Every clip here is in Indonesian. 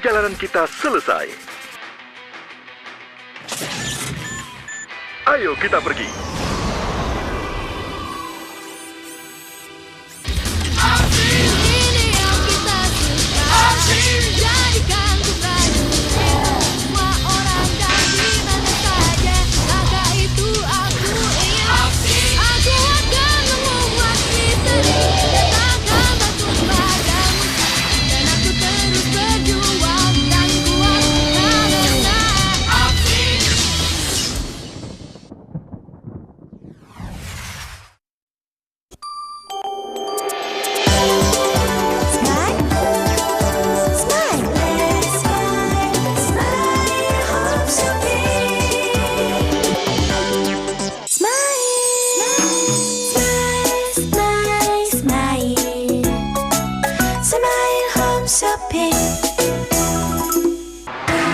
perjalanan kita selesai. Ayo kita pergi.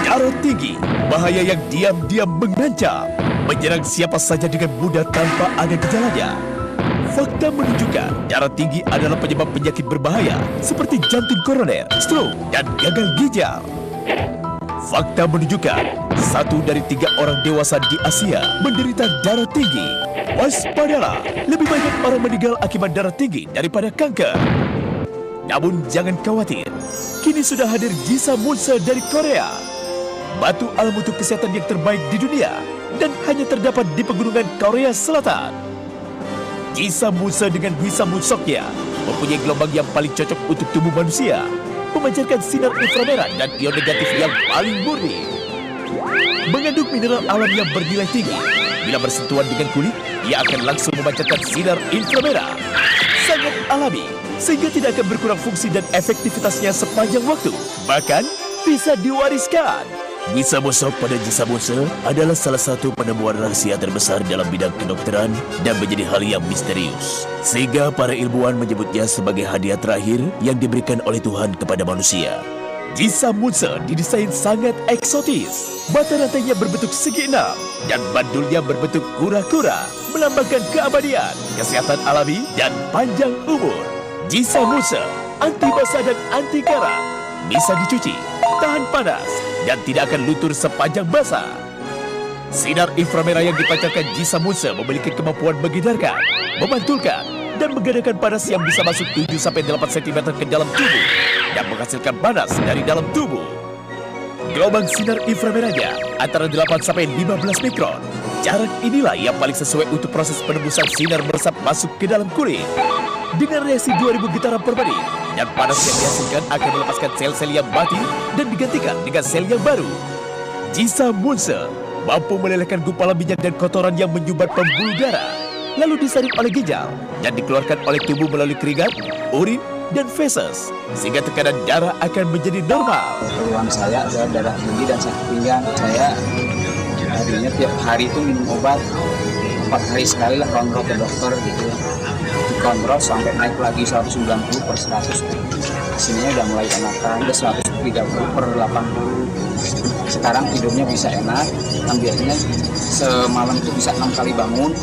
Darah tinggi, bahaya yang diam-diam mengancam, menyerang siapa saja dengan mudah tanpa ada gejalanya. Fakta menunjukkan darah tinggi adalah penyebab penyakit berbahaya seperti jantung koroner, stroke, dan gagal ginjal. Fakta menunjukkan 1 dari 3 orang dewasa di Asia menderita darah tinggi. Waspadalah, lebih banyak orang meninggal akibat darah tinggi daripada kanker. Namun jangan khawatir, kini sudah hadir Jisa Munse dari Korea. Batu alam untuk kesehatan yang terbaik di dunia dan hanya terdapat di pegunungan Korea Selatan. Jisa Munse dengan Hisa Munsoknya mempunyai gelombang yang paling cocok untuk tubuh manusia, memancarkan sinar inframerah dan ion negatif yang paling murni. Mengandung mineral alam yang bernilai tinggi. Bila bersentuhan dengan kulit, ia akan langsung memancarkan sinar inframerah. Sangat alami, sehingga tidak akan berkurang fungsi dan efektivitasnya sepanjang waktu. Bahkan, bisa diwariskan. Bisa Musok pada Jisa Munse adalah salah satu penemuan rahasia terbesar dalam bidang kedokteran dan menjadi hal yang misterius. Sehingga para ilmuwan menyebutnya sebagai hadiah terakhir yang diberikan oleh Tuhan kepada manusia. Jisa Munse didesain sangat eksotis. Mata rantainya berbentuk segi 6 dan bandulnya berbentuk kura-kura, melambangkan keabadian, kesehatan alami, dan panjang umur. Jisa Munse, anti basah dan anti karat, bisa dicuci, tahan panas, dan tidak akan luntur sepanjang masa. Sinar inframerah yang dipancarkan Jisa Munse memiliki kemampuan menghindarkan, memantulkan, dan menggerakkan panas yang bisa masuk 7-8 cm ke dalam tubuh dan menghasilkan panas dari dalam tubuh. Gelombang sinar inframerahnya antara 8-15 mikron. Jarak inilah yang paling sesuai untuk proses penembusan sinar meresap masuk ke dalam kulit. Dengan reaksi 2000 getaran per menit, dan panas yang dihasilkan akan melepaskan sel-sel yang mati dan digantikan dengan sel yang baru. Jisa Munse mampu melelehkan gumpalan minyak dan kotoran yang menyumbat pembuluh darah, lalu disaring oleh ginjal dan dikeluarkan oleh tubuh melalui keringat, urin, dan feses, sehingga tekanan darah akan menjadi normal. Keluhan saya adalah darah tinggi dan sakit pinggang. Saya harinya tiap hari itu minum obat 4 hari sekali lah, kontrol ke dokter gitu ya. Kontrol sampai naik lagi 190 per 100. Hasilnya udah mulai enakan, udah 130 per 80. Sekarang tidurnya bisa enak, kan biasanya semalam itu bisa 6 kali bangun,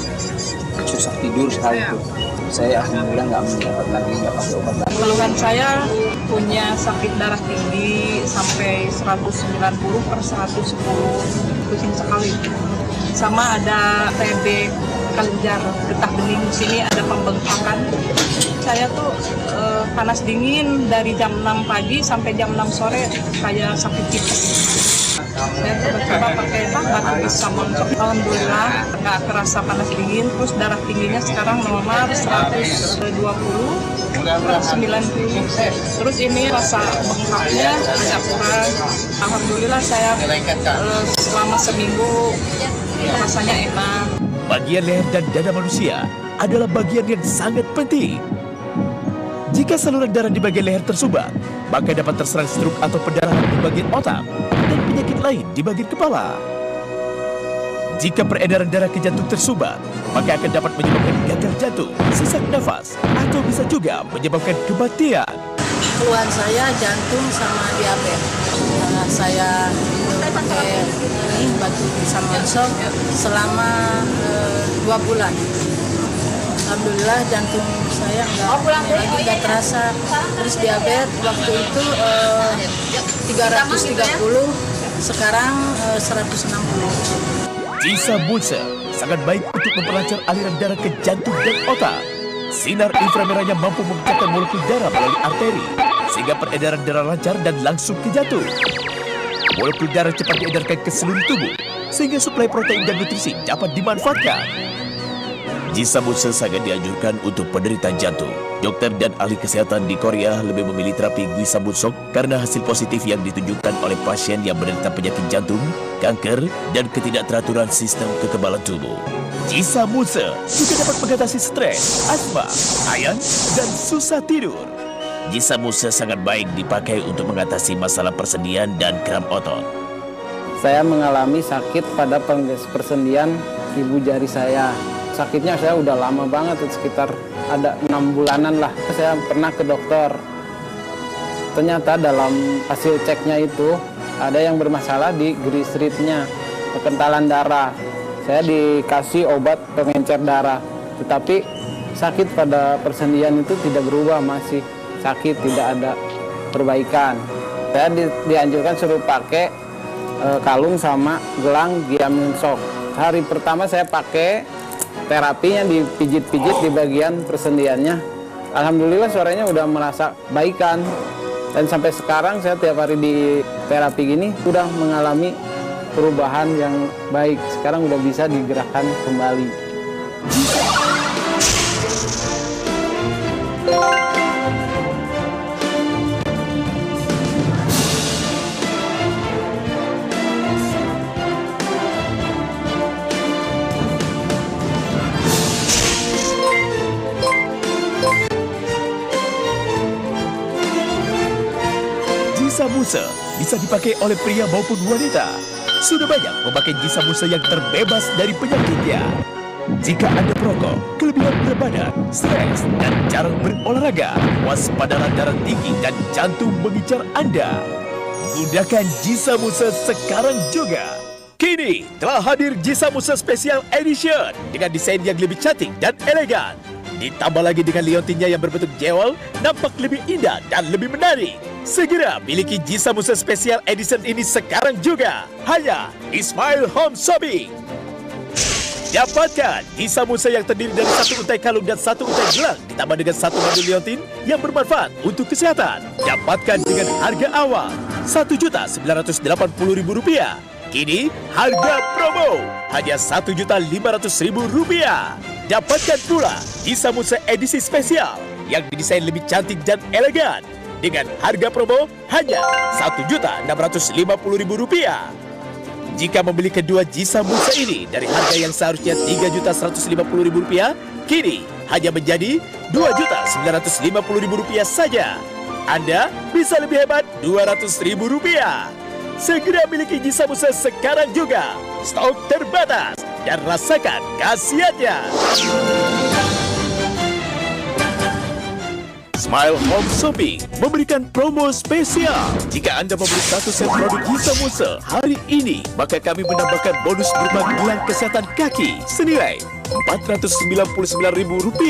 susah tidur sekali itu. Saya alhamdulillah nggak minum obat lagi, nggak pakai obat lagi. Keluhan saya punya sakit darah tinggi sampai 190 per 110, pusing sekali. Sama ada TB kelenjar getah bening, sini ada pembengkakan. Saya tuh panas dingin dari jam 6 pagi sampai jam 6 sore kayak sakit tipes. Saya coba pakai obat Jisa Munse. Alhamdulillah nggak kerasa panas dingin, terus darah tingginya sekarang normal 120 per 90. Terus ini rasa bengkaknya agak kurang. Alhamdulillah saya selama seminggu rasanya enak. Bagian leher dan dada manusia adalah bagian yang sangat penting. Jika saluran darah di bagian leher tersumbat, maka dapat terserang stroke atau pendarahan di bagian otak dan penyakit lain di bagian kepala. Jika peredaran darah ke jantung tersumbat, maka akan dapat menyebabkan gagal jantung, sesak nafas, atau bisa juga menyebabkan kematian. Keluhan saya jantung sama diabetes. Saya pakai batu Jisa Munse selama 2 bulan. Alhamdulillah jantung saya nggak terasa. Terus diabetes waktu itu 330, sekarang 160. Jisa Mulsa sangat baik untuk memperlancar aliran darah ke jantung dan otak. Sinar inframerahnya mampu memecahkan molekul darah melalui arteri, sehingga peredaran darah lancar dan langsung ke jantung. Molekul darah cepat diedarkan ke seluruh tubuh, sehingga suplai protein dan nutrisi dapat dimanfaatkan. Jisa Mulsa sangat dianjurkan untuk penderita jantung. Dokter dan ahli kesehatan di Korea lebih memilih terapi Jisa Mulsa karena hasil positif yang ditunjukkan oleh pasien yang menderita penyakit jantung, kanker, dan ketidakteraturan sistem kekebalan tubuh. Jisa Mulsa juga dapat mengatasi stres, asma, ayan, dan susah tidur. Jisa Mulsa sangat baik dipakai untuk mengatasi masalah persendian dan kram otot. Saya mengalami sakit pada persendian ibu jari saya. Sakitnya saya udah lama banget, sekitar ada 6 bulanan lah. Saya pernah ke dokter. Ternyata dalam hasil ceknya itu ada yang bermasalah di grisritnya, kekentalan darah. Saya dikasih obat pengencer darah, tetapi sakit pada persendian itu tidak berubah, masih sakit, tidak ada perbaikan. Saya dianjurkan suruh pakai kalung sama gelang Giamin Shock. Hari pertama saya pakai, terapinya dipijit-pijit di bagian persendiannya. Alhamdulillah suaranya udah merasa baikan. Dan sampai sekarang saya tiap hari di terapi gini udah mengalami perubahan yang baik. Sekarang udah bisa digerakkan kembali. Jisa Mulsa bisa dipakai oleh pria maupun wanita. Sudah banyak memakai Jisa Mulsa yang terbebas dari penyakitnya. Jika Anda perokok, kelebihan berat badan, stres, dan jarang berolahraga, waspadalah darah tinggi dan jantung mengincar Anda. Gunakan Jisa Mulsa sekarang juga. Kini telah hadir Jisa Mulsa Special Edition dengan desain yang lebih cantik dan elegan. Ditambah lagi dengan liontinnya yang berbentuk jewel, nampak lebih indah dan lebih menarik. Segera miliki Jisa Mulsa Special Edition ini sekarang juga. Hanya di Smile Home Shopping. Dapatkan Jisa Mulsa yang terdiri dari 1 untai kalung dan 1 untai gelang, ditambah dengan 1 madu liontin yang bermanfaat untuk kesehatan. Dapatkan dengan harga awal Rp1.980.000. Kini harga promo hanya Rp1.500.000. Dapatkan pula Jisa Mulsa edisi spesial yang didesain lebih cantik dan elegan dengan harga promo hanya Rp1.650.000. Jika membeli kedua Jisa Mulsa ini dari harga yang seharusnya Rp3.150.000, kini hanya menjadi Rp2.950.000 saja. Anda bisa lebih hebat Rp200.000. Segera miliki Jisa Mulsa sekarang juga. Stok terbatas dan rasakan khasiatnya. Smile Home Shopping memberikan promo spesial. Jika Anda membeli 1 set produk Jisa Mulsa hari ini, maka kami menambahkan bonus berupa gelang kesehatan kaki senilai Rp499.000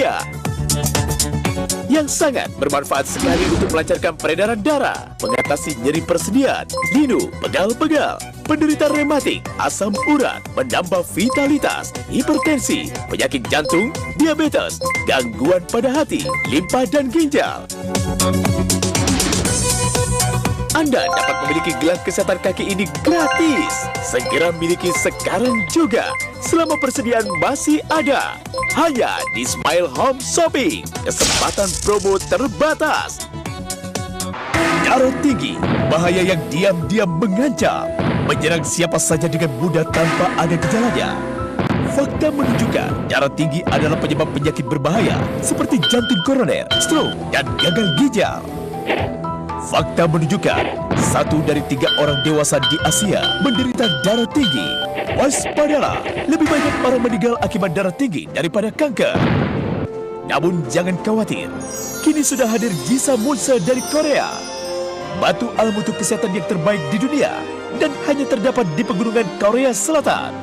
yang sangat bermanfaat sekali untuk melancarkan peredaran darah, mengatasi nyeri persendian, linu, pegal-pegal, penderita rematik, asam urat, menambah vitalitas, hipertensi, penyakit jantung, diabetes, gangguan pada hati, limpa dan ginjal. Anda dapat memiliki gelang kesehatan kaki ini gratis. Segera miliki sekarang juga. Selama persediaan masih ada. Hanya di Smile Home Shopping. Kesempatan promo terbatas. Darah tinggi, bahaya yang diam-diam mengancam, menyerang siapa saja dengan mudah tanpa ada gejalanya. Fakta menunjukkan darah tinggi adalah penyebab penyakit berbahaya seperti jantung koroner, stroke, dan gagal ginjal. Fakta menunjukkan 1 dari 3 orang dewasa di Asia menderita darah tinggi. Waspadalah, lebih banyak orang meninggal akibat darah tinggi daripada kanker. Namun jangan khawatir, kini sudah hadir Jisa Mulsa dari Korea. Batu alam untuk kesehatan yang terbaik di dunia dan hanya terdapat di pegunungan Korea Selatan.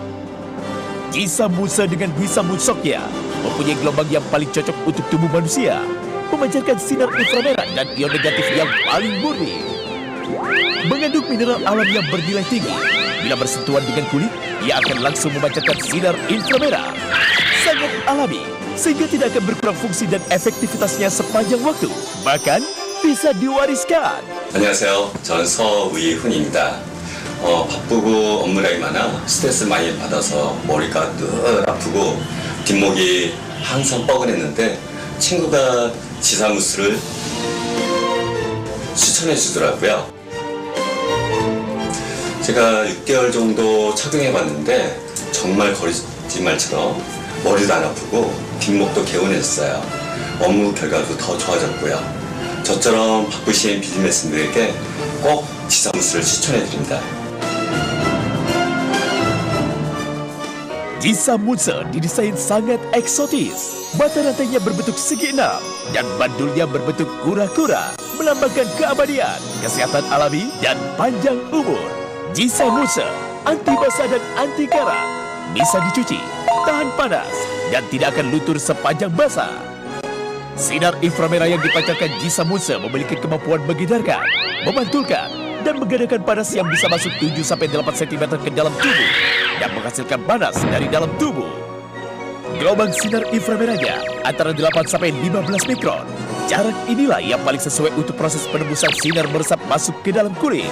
Jisa Mulsa dengan Jisa Mulsoknya mempunyai gelombang yang paling cocok untuk tubuh manusia, memancarkan sinar inframerah dan ion negatif yang paling murni. Mengandung mineral alam yang bernilai tinggi. Bila bersentuhan dengan kulit, ia akan langsung memancarkan sinar inframerah. Sangat alami, sehingga tidak akan berkurang fungsi dan efektivitasnya sepanjang waktu. Bahkan, bisa diwariskan. 안녕하세요. 저는 서의훈입니다. 바쁘고 업무량이 많아 스트레스 많이 받아서 머리가 늘 아프고 뒷목이 항상 뻐근했는데 친구가 지사무스를 추천해 주더라고요. 제가 6개월 정도 착용해 봤는데 정말 거짓말처럼 머리도 안 아프고 뒷목도 개운해졌어요. 업무 결과도 더 좋아졌고요. 저처럼 바쁘신 비즈니스맨들에게 꼭 지사무스를 추천해 드립니다. Jisamuse didesain sangat eksotis. Mata rantainya berbentuk segi enam dan bandulnya berbentuk kura-kura, melambangkan keabadian, kesehatan alami, dan panjang umur. Jisamuse anti basah dan anti karat, bisa dicuci, tahan panas, dan tidak akan luntur sepanjang basah. Sinar inframerah yang dipancarkan Jisamuse memiliki kemampuan menggedarkan, memantulkan, dan menggerakkan panas yang bisa masuk 7-8 cm ke dalam tubuh dan menghasilkan panas dari dalam tubuh. Gelombang sinar inframerahnya antara 8-15 mikron. Jarak inilah yang paling sesuai untuk proses penembusan sinar meresap masuk ke dalam kulit.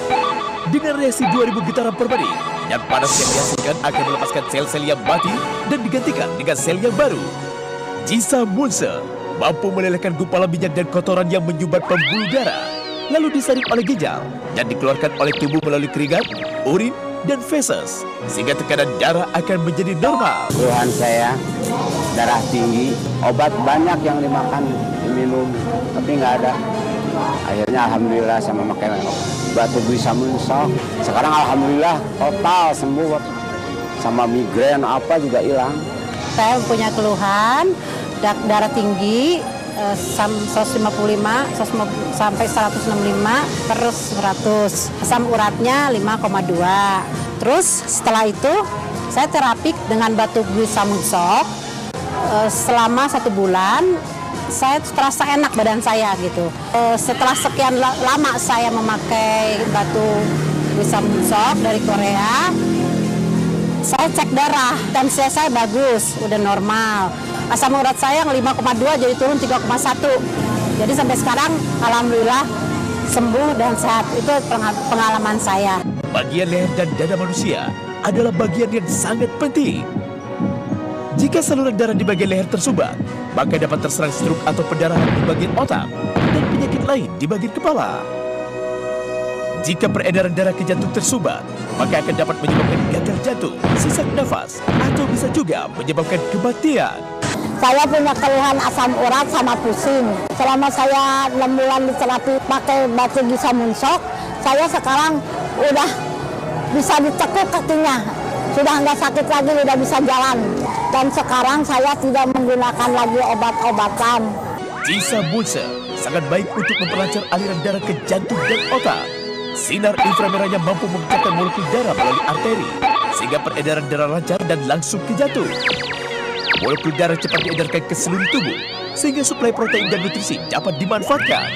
Dengan reaksi 2000 getaran per menit, dan panas yang dihasilkan akan melepaskan sel-sel yang mati dan digantikan dengan sel yang baru. Jisamuse mampu melelehkan gumpalan minyak dan kotoran yang menyumbat pembuluh darah, lalu disaring oleh ginjal dan dikeluarkan oleh tubuh melalui keringat, urin, dan feses, sehingga tekanan darah akan menjadi normal. Keluhan saya darah tinggi, obat banyak yang dimakan, diminum, tapi nggak ada. Akhirnya alhamdulillah sama makan batu Jisamuse. Sekarang alhamdulillah total sembuh, sama migrain apa juga hilang. Saya punya keluhan darah tinggi 155 sampai 165 terus 100, asam uratnya 5,2. Terus setelah itu saya terapi dengan batu Jisamuse selama 1 bulan. Saya terasa enak badan saya gitu. Setelah sekian lama saya memakai batu Jisamuse dari Korea, saya cek darah, tensi saya bagus, udah normal. Asam urat saya yang 5,2 jadi turun 3,1. Jadi sampai sekarang alhamdulillah sembuh dan sehat. Itu pengalaman saya. Bagian leher dan dada manusia adalah bagian yang sangat penting. Jika saluran darah di bagian leher tersumbat, maka dapat terserang stroke atau pendarahan di bagian otak dan penyakit lain di bagian kepala. Jika peredaran darah ke jantung tersumbat, maka akan dapat menyebabkan gagal jantung, sesak nafas, atau bisa juga menyebabkan kematian. Saya punya keluhan asam urat sama pusing. Selama saya 6 bulan diterapi pakai batu Jisamuse, saya sekarang udah bisa ditekuk kakinya. Sudah nggak sakit lagi, udah bisa jalan. Dan sekarang saya tidak menggunakan lagi obat-obatan. Jisamuse sangat baik untuk memperlancar aliran darah ke jantung dan otak. Sinar inframerahnya mampu memecahkan molekul darah melalui arteri, sehingga peredaran darah lancar dan langsung ke jantung. Molekul darah cepat diedarkan ke seluruh tubuh, sehingga suplai protein dan nutrisi dapat dimanfaatkan.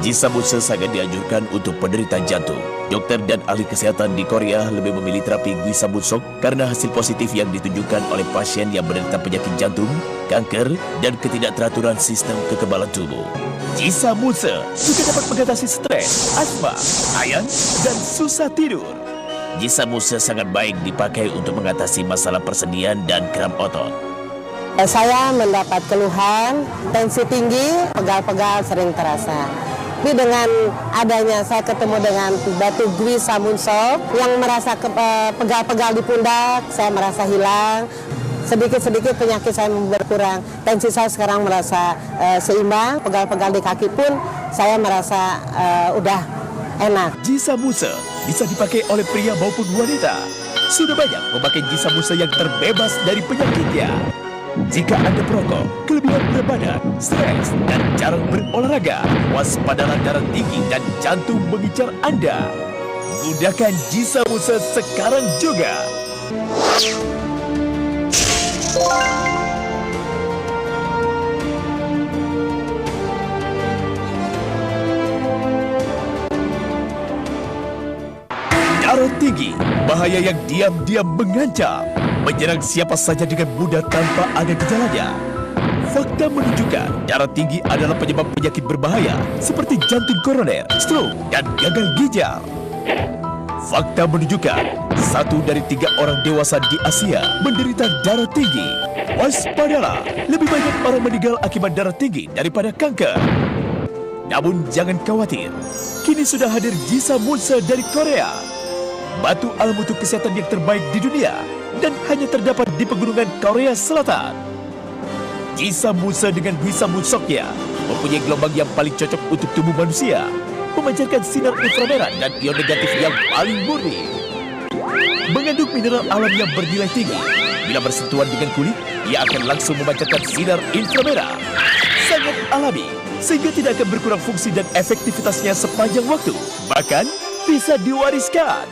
Jisamuse sangat dianjurkan untuk penderita jantung. Dokter dan ahli kesehatan di Korea lebih memilih terapi Jisamuse karena hasil positif yang ditunjukkan oleh pasien yang menderita penyakit jantung, kanker, dan ketidakteraturan sistem kekebalan tubuh. Jisamuse juga dapat mengatasi stres, asma, ayan, dan susah tidur. Jisamuse sangat baik dipakai untuk mengatasi masalah persendian dan kram otot. Saya mendapat keluhan, tensi tinggi, pegal-pegal sering terasa. Tapi dengan adanya saya ketemu dengan batu Jisamuse yang merasa pegal-pegal di pundak, saya merasa hilang. Sedikit-sedikit penyakit saya berkurang. Tensi saya sekarang merasa seimbang, pegal-pegal di kaki pun saya merasa udah enak. Jisamuse bisa dipakai oleh pria maupun wanita. Sudah banyak memakai Jisamuse yang terbebas dari penyakitnya. Jika Anda perokok, kelebihan berat badan, stres, dan jarang berolahraga, waspadalah darah tinggi dan jantung mengincar Anda. Gunakan Jisamuse sekarang juga. bahaya yang diam-diam mengancam, menyerang siapa saja dengan mudah tanpa ada gejalanya. Fakta menunjukkan darah tinggi adalah penyebab penyakit berbahaya seperti jantung koroner, stroke, dan gagal ginjal. Fakta menunjukkan 1 dari 3 orang dewasa di Asia menderita darah tinggi. Waspadalah, lebih banyak orang meninggal akibat darah tinggi daripada kanker. Namun jangan khawatir, kini sudah hadir Jisa Munse dari Korea. Batu alam untuk kesehatan yang terbaik di dunia dan hanya terdapat di pegunungan Korea Selatan. Jisa Munse dengan Wisa Munsoknya mempunyai gelombang yang paling cocok untuk tubuh manusia, memancarkan sinar inframerah dan ion negatif yang paling murni. Mengandung mineral alam yang bernilai tinggi. Bila bersentuhan dengan kulit, ia akan langsung memancarkan sinar inframerah. Sangat alami, sehingga tidak akan berkurang fungsi dan efektivitasnya sepanjang waktu. Bahkan, bisa diwariskan.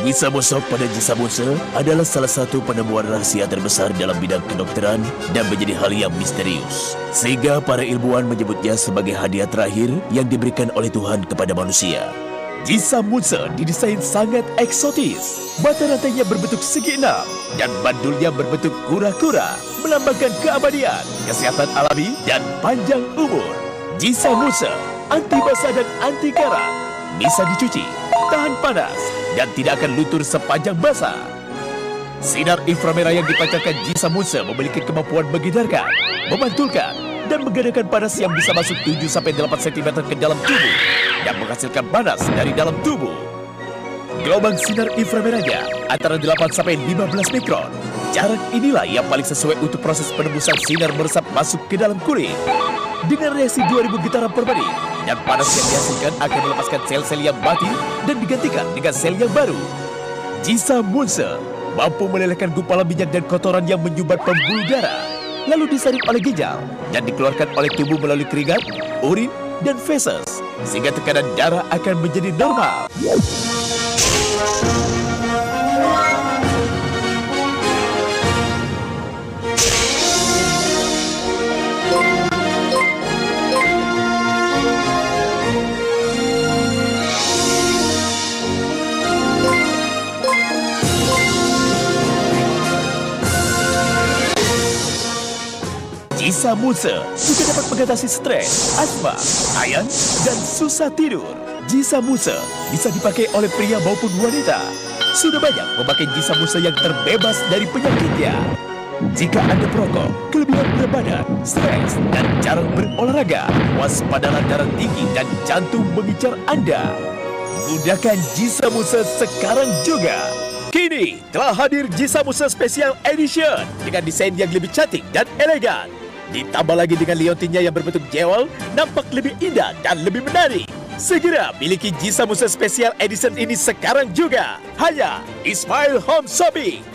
Wisa Musok pada Jisa Munse adalah salah satu penemuan rahasia terbesar dalam bidang kedokteran dan menjadi hal yang misterius. Sehingga para ilmuwan menyebutnya sebagai hadiah terakhir yang diberikan oleh Tuhan kepada manusia. Jisa Munse didesain sangat eksotis. Mata rantainya berbentuk segi 6 dan bandulnya berbentuk kura-kura, melambangkan keabadian, kesehatan alami, dan panjang umur. Jisa Munse anti basah dan anti karat, bisa dicuci, tahan panas, dan tidak akan luntur sepanjang basah. Sinar inframerah yang dipancarkan Jisa Munse memiliki kemampuan mengedarkan, memantulkan, dan menggerakkan panas yang bisa masuk 7-8 cm ke dalam tubuh dan menghasilkan panas dari dalam tubuh. Gelombang sinar inframerahnya antara 8-15 mikron. Jarak inilah yang paling sesuai untuk proses penembusan sinar meresap masuk ke dalam kulit. Dengan reaksi 2000 getaran per menit, dan panas yang dihasilkan akan melepaskan sel-sel yang mati dan digantikan dengan sel yang baru. Jisa Munse mampu melelehkan gumpalan minyak dan kotoran yang menyumbat pembuluh darah, lalu disaring oleh ginjal dan dikeluarkan oleh tubuh melalui keringat, urin, dan feses, sehingga tekanan darah akan menjadi normal. Jisa Munse juga dapat mengatasi stres, asma, ayan, dan susah tidur. Jisa Munse bisa dipakai oleh pria maupun wanita. Sudah banyak memakai Jisa Munse yang terbebas dari penyakitnya. Jika Anda perokok, kelebihan berat badan, stres, dan jarang berolahraga, waspadalah darah tinggi dan jantung mengincar Anda. Gunakan Jisa Munse sekarang juga. Kini telah hadir Jisa Munse Special Edition dengan desain yang lebih cantik dan elegan. Ditambah lagi dengan liontinnya yang berbentuk jewel, nampak lebih indah dan lebih menarik. Segera miliki Jisa Munse Special Edition ini sekarang juga. Hanya di Smile Home Shopping.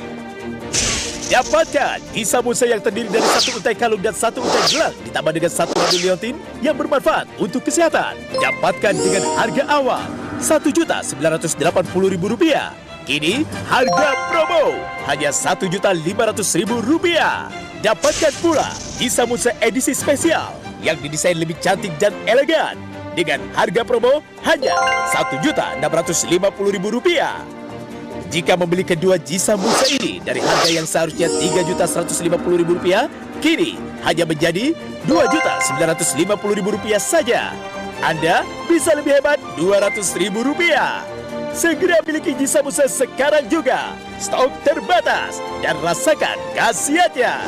Dapatkan Jisa Munse yang terdiri dari 1 untai kalung dan 1 untai gelang, ditambah dengan 1 madu liontin yang bermanfaat untuk kesehatan. Dapatkan dengan harga awal Rp1.980.000. Kini harga promo hanya Rp1.500.000. Dapatkan pula Jisa Munse edisi spesial yang didesain lebih cantik dan elegan dengan harga promo hanya Rp1.650.000. Jika membeli kedua Jisa Munse ini dari harga yang seharusnya Rp3.150.000, kini hanya menjadi Rp2.950.000 saja. Anda bisa lebih hebat Rp200.000. Segera miliki Jisa Munse sekarang juga. Stok terbatas dan rasakan khasiatnya.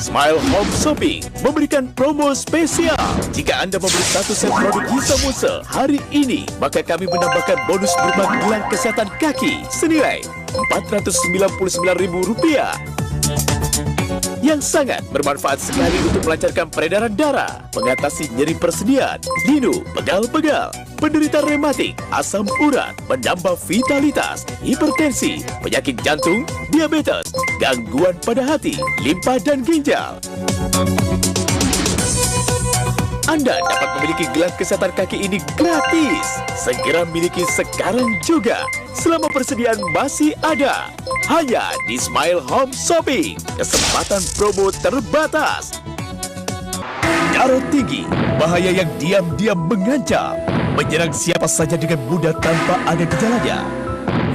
Smile Home Shopping memberikan promo spesial. Jika Anda membeli 1 set produk Jisa Munse hari ini, maka kami menambahkan bonus berupa gelang kesehatan kaki senilai Rp499.000 yang sangat bermanfaat sekali untuk melancarkan peredaran darah, mengatasi nyeri persendian, linu, pegal-pegal, penderita rematik, asam urat, menambah vitalitas, hipertensi, penyakit jantung, diabetes, gangguan pada hati, limpa dan ginjal. Anda dapat memiliki gelang kesehatan kaki ini gratis. Segera miliki sekarang juga. Selama persediaan masih ada. Hanya di Smile Home Shopping. Kesempatan promo terbatas. Darah tinggi, bahaya yang diam-diam mengancam, menyerang siapa saja dengan mudah tanpa ada gejalanya.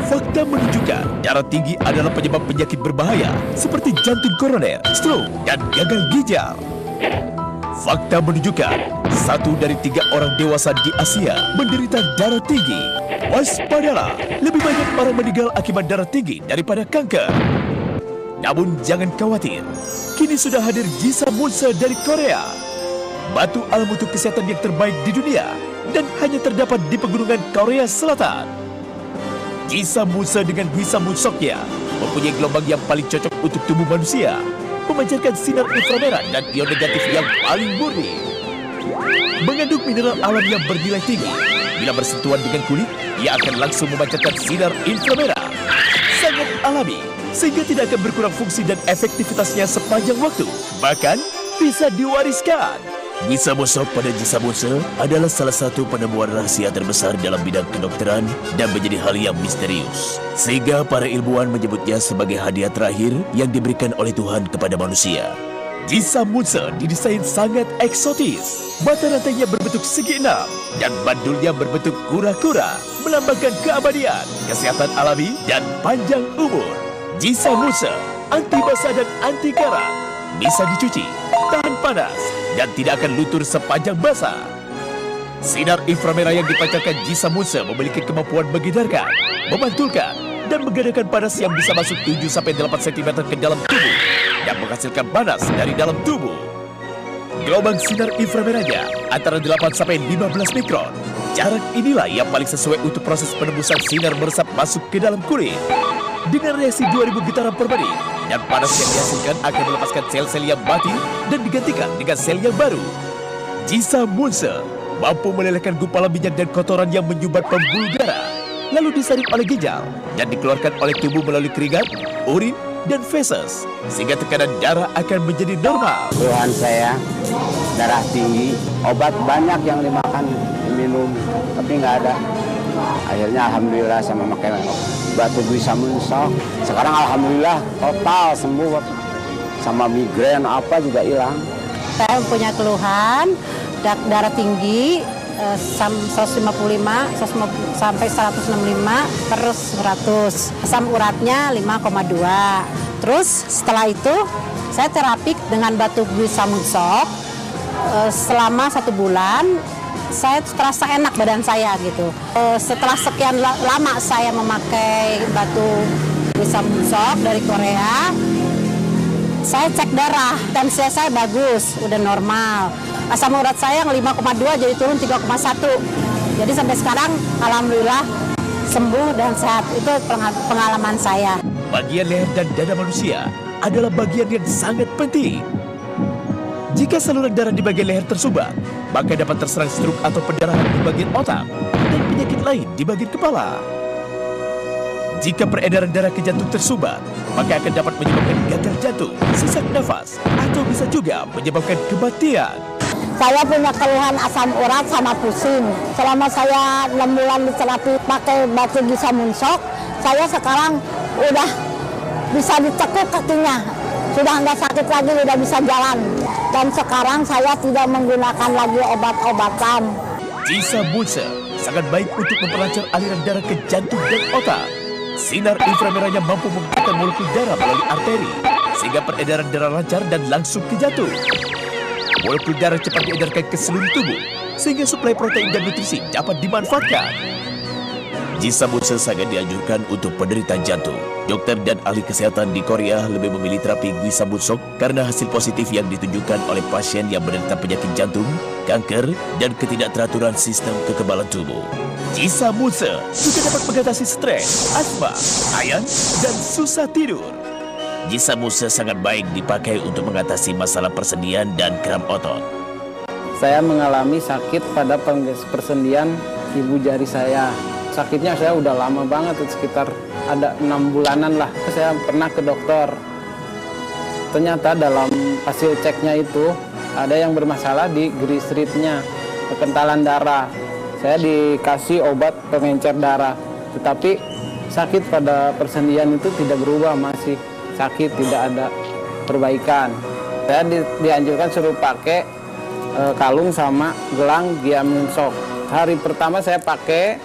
Fakta menunjukkan darah tinggi adalah penyebab penyakit berbahaya seperti jantung koroner, stroke, dan gagal ginjal. Fakta menunjukkan 1 dari 3 orang dewasa di Asia menderita darah tinggi. Waspadalah, lebih banyak orang meninggal akibat darah tinggi daripada kanker. Namun jangan khawatir, kini sudah hadir Jisa Munse dari Korea. Batu alam untuk kesehatan yang terbaik di dunia dan hanya terdapat di pegunungan Korea Selatan. Jisa Munse dengan Wisa Munsoknya mempunyai gelombang yang paling cocok untuk tubuh manusia, memancarkan sinar inframerah dan ion negatif yang paling murni. Mengandung mineral alam yang bernilai tinggi. Bila bersentuhan dengan kulit, ia akan langsung memancarkan sinar inframerah. Sangat alami, sehingga tidak akan berkurang fungsi dan efektivitasnya sepanjang waktu. Bahkan, bisa diwariskan. Wisa Musok pada Jisa Munse adalah salah satu penemuan rahasia terbesar dalam bidang kedokteran dan menjadi hal yang misterius. Sehingga para ilmuwan menyebutnya sebagai hadiah terakhir yang diberikan oleh Tuhan kepada manusia. Jisa Munse didesain sangat eksotis. Mata rantainya berbentuk segi 6 dan bandulnya berbentuk kura-kura, melambangkan keabadian, kesehatan alami, dan panjang umur. Jisa Munse anti basah dan anti karat, bisa dicuci, tahan panas, dan tidak akan luntur sepanjang basah. Sinar inframerah yang dipancarkan Jisa Munse memiliki kemampuan mengedarkan, memantulkan, dan menggerakkan panas yang bisa masuk 7-8 cm ke dalam tubuh dan menghasilkan panas dari dalam tubuh. Gelombang sinar inframerahnya antara 8-15 mikron. Jarak inilah yang paling sesuai untuk proses penembusan sinar meresap masuk ke dalam kulit. Dengan reaksi 2000 getaran per menit, dan panas yang dihasilkan akan melepaskan sel-sel yang mati dan digantikan dengan sel yang baru. Jisa Munse mampu melelehkan gumpalan minyak dan kotoran yang menyumbat pembuluh darah, lalu disaring oleh ginjal dan dikeluarkan oleh tubuh melalui keringat, urin, dan feses, sehingga tekanan darah akan menjadi normal. Keluhan saya darah tinggi, obat banyak yang dimakan, diminum, tapi nggak ada. Akhirnya alhamdulillah saya memakai batu Wisa Munsok. Sekarang alhamdulillah total sembuh, sama migrain apa juga hilang. Saya punya keluhan darah tinggi 155 sampai 165 terus 100, asam uratnya 5,2. Terus setelah itu saya terapi dengan batu Wisa Munsok selama 1 bulan. Saya terasa enak badan saya gitu. Setelah sekian lama saya memakai batu Wisa Munsok dari Korea, saya cek darah, tensi saya bagus, udah normal. Asam urat saya yang 5,2 jadi turun 3,1. Jadi sampai sekarang alhamdulillah sembuh dan sehat. Itu pengalaman saya. Bagian leher dan dada manusia adalah bagian yang sangat penting. Jika saluran darah di bagian leher tersumbat, maka dapat terserang stroke atau pendarahan di bagian otak dan penyakit lain di bagian kepala. Jika peredaran darah ke jantung tersumbat, maka akan dapat menyebabkan gagal jantung, sesak nafas, atau bisa juga menyebabkan kematian. Saya punya keluhan asam urat sama pusing. Selama saya 6 bulan diterapi pakai batu Wisa Munsok, saya sekarang udah bisa dicekuk kakinya. Sudah nggak sakit lagi, udah bisa jalan. Dan sekarang saya tidak menggunakan lagi obat-obatan. Jisa Munse sangat baik untuk memperlancar aliran darah ke jantung dan otak. Sinar inframerahnya mampu mengeluarkan molekul darah melalui arteri, sehingga peredaran darah lancar dan langsung ke jantung. Molekul darah cepat diedarkan ke seluruh tubuh, sehingga suplai protein dan nutrisi dapat dimanfaatkan. Jisa Munse sangat dianjurkan untuk penderita jantung. Dokter dan ahli kesehatan di Korea lebih memilih terapi Wisa Munsok karena hasil positif yang ditunjukkan oleh pasien yang menderita penyakit jantung, kanker, dan ketidakteraturan sistem kekebalan tubuh. Jisa Munse juga dapat mengatasi stres, asma, ayan, dan susah tidur. Jisa Munse sangat baik dipakai untuk mengatasi masalah persendian dan kram otot. Saya mengalami sakit pada persendian ibu jari saya. Sakitnya saya udah lama banget, sekitar ada 6 bulanan lah. Saya pernah ke dokter. Ternyata dalam hasil ceknya itu ada yang bermasalah di grisritnya, kekentalan darah. Saya dikasih obat pengencer darah, tetapi sakit pada persendian itu tidak berubah, masih sakit, tidak ada perbaikan. Saya dianjurkan suruh pakai kalung sama gelang Wisa Munsok. Hari pertama saya pakai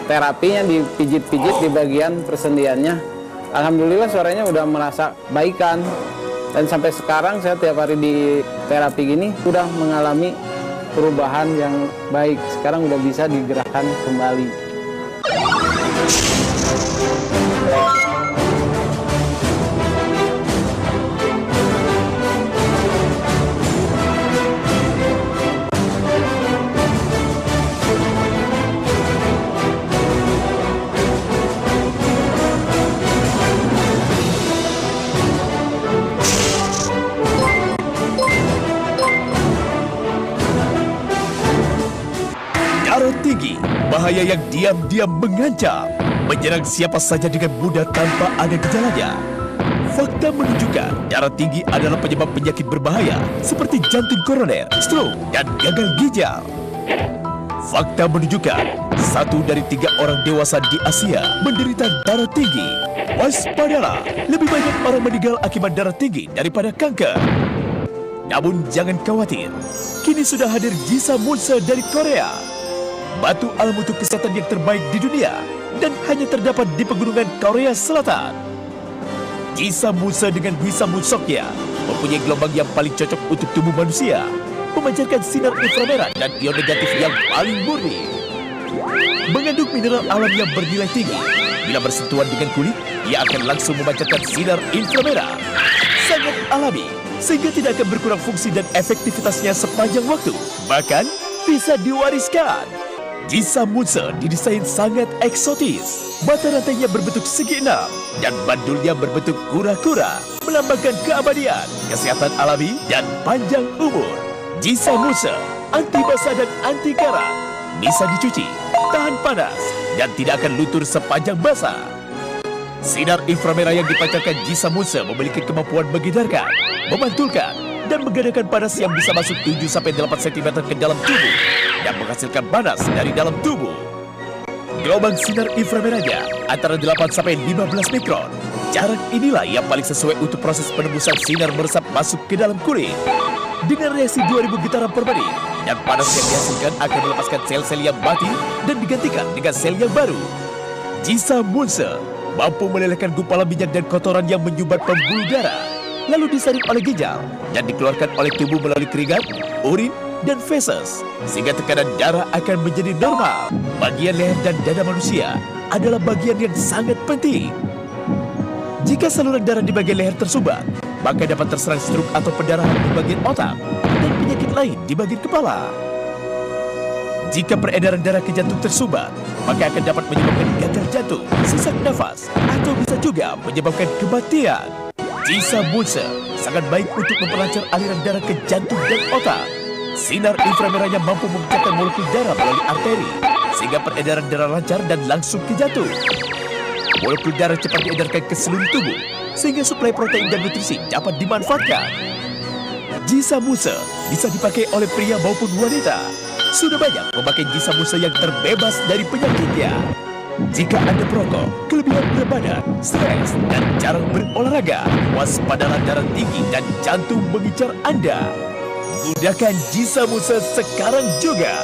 terapinya dipijit-pijit di bagian persendiannya. Alhamdulillah suaranya udah merasa baikan. Dan sampai sekarang saya tiap hari di terapi gini udah mengalami perubahan yang baik. Sekarang udah bisa digerakkan kembali. Darah tinggi, bahaya yang diam-diam mengancam, menyerang siapa saja dengan mudah tanpa ada gejalanya. Fakta menunjukkan darah tinggi adalah penyebab penyakit berbahaya seperti jantung koroner, stroke, dan gagal ginjal. Fakta menunjukkan 1 dari 3 orang dewasa di Asia menderita darah tinggi. Waspadalah, lebih banyak orang meninggal akibat darah tinggi daripada kanker. Namun jangan khawatir, kini sudah hadir Jisa Munse dari Korea. Batu alam untuk kesehatan yang terbaik di dunia dan hanya terdapat di pegunungan Korea Selatan. Jisa Munse dengan Jisa Munsoknya mempunyai gelombang yang paling cocok untuk tubuh manusia, memancarkan sinar inframerah dan ion negatif yang paling murni. Mengandung mineral alam yang bernilai tinggi. Bila bersentuhan dengan kulit, ia akan langsung memancarkan sinar inframerah. Sangat alami, sehingga tidak akan berkurang fungsi dan efektivitasnya sepanjang waktu. Bahkan bisa diwariskan. Jisa Munse didesain sangat eksotis. Mata rantainya berbentuk segi enam dan bandulnya berbentuk kura-kura, melambangkan keabadian, kesehatan alami, dan panjang umur. Jisa Munse anti basah dan anti karat, bisa dicuci, tahan panas, dan tidak akan luntur sepanjang basah. Sinar inframerah yang dipancarkan Jisa Munse memiliki kemampuan mengedarkan, memantulkan, dan menggerakkan panas yang bisa masuk 7-8 cm ke dalam tubuh dan menghasilkan panas dari dalam tubuh. Gelombang sinar inframerahnya antara 8-15 mikron. Jarak inilah yang paling sesuai untuk proses penembusan sinar meresap masuk ke dalam kulit. Dengan reaksi 2000 getaran per menit, dan panas yang dihasilkan akan melepaskan sel-sel yang mati dan digantikan dengan sel yang baru. Jisa Munse mampu melelehkan gumpalan minyak dan kotoran yang menyumbat pembuluh darah, lalu disaring oleh ginjal dan dikeluarkan oleh tubuh melalui keringat, urin, dan feses, sehingga tekanan darah akan menjadi normal. Bagian leher dan dada manusia adalah bagian yang sangat penting. Jika saluran darah di bagian leher tersumbat, maka dapat terserang stroke atau pendarahan di bagian otak dan penyakit lain di bagian kepala. Jika peredaran darah ke jantung tersumbat, maka akan dapat menyebabkan gagal jantung, sesak nafas, atau bisa juga menyebabkan kematian. Jisa Munse sangat baik untuk memperlancar aliran darah ke jantung dan otak. Sinar inframerahnya mampu memecahkan molekul darah melalui arteri, sehingga peredaran darah lancar dan langsung ke jantung. Molekul darah cepat diedarkan ke seluruh tubuh, sehingga suplai protein dan nutrisi dapat dimanfaatkan. Jisa Munse bisa dipakai oleh pria maupun wanita. Sudah banyak memakai Jisa Munse yang terbebas dari penyakitnya. Jika Anda perokok, kelebihan berat badan, stres, dan jarang berolahraga, waspadalah darah tinggi dan jantung mengincar Anda. Gunakan Jisa Munse sekarang juga.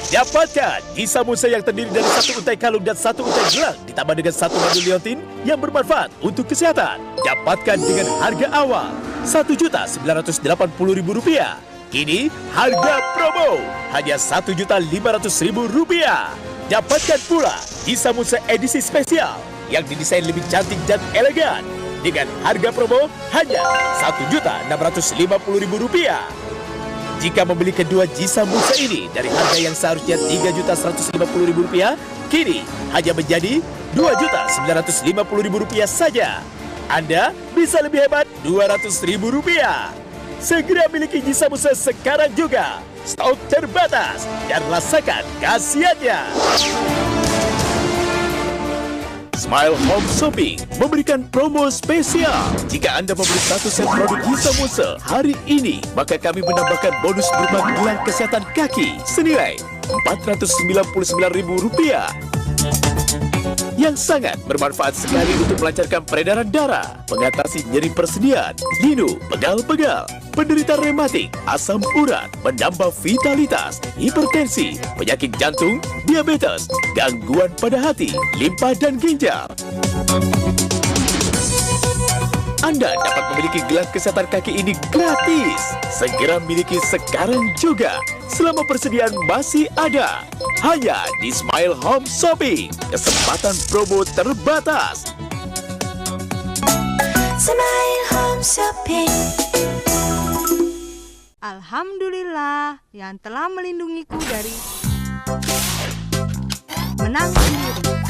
Dapatkan Jisa Munse yang terdiri dari 1 untai kalung dan 1 untai gelang, ditambah dengan 1 madu liontin yang bermanfaat untuk kesehatan. Dapatkan dengan harga awal Rp1.980.000. Kini harga promo hanya Rp1.500.000. Dapatkan pula Jisa Munse edisi spesial yang didesain lebih cantik dan elegan dengan harga promo hanya Rp1.650.000. Jika membeli kedua Jisa Munse ini dari harga yang seharusnya Rp3.150.000, kini hanya menjadi Rp2.950.000 saja. Anda bisa lebih hebat Rp200.000. Segera miliki Jisa Munse sekarang juga. Stok terbatas dan rasakan khasiatnya. Smile Home Shopping memberikan promo spesial. Jika Anda membeli 1 set produk Jisa Munse hari ini, maka kami menambahkan bonus berupa gelang kesehatan kaki senilai Rp499.000 yang sangat bermanfaat sekali untuk melancarkan peredaran darah, mengatasi nyeri persendian, linu, pegal-pegal, penderita rematik, asam urat, menambah vitalitas, hipertensi, penyakit jantung, diabetes, gangguan pada hati, limpa dan ginjal. Anda dapat memiliki gelang kesehatan kaki ini gratis. Segera miliki sekarang juga. Selama persediaan masih ada. Hanya di Smile Home Shopping. Kesempatan promo terbatas. Smile Home Shopping. Alhamdulillah yang telah melindungiku dari menang sendiri.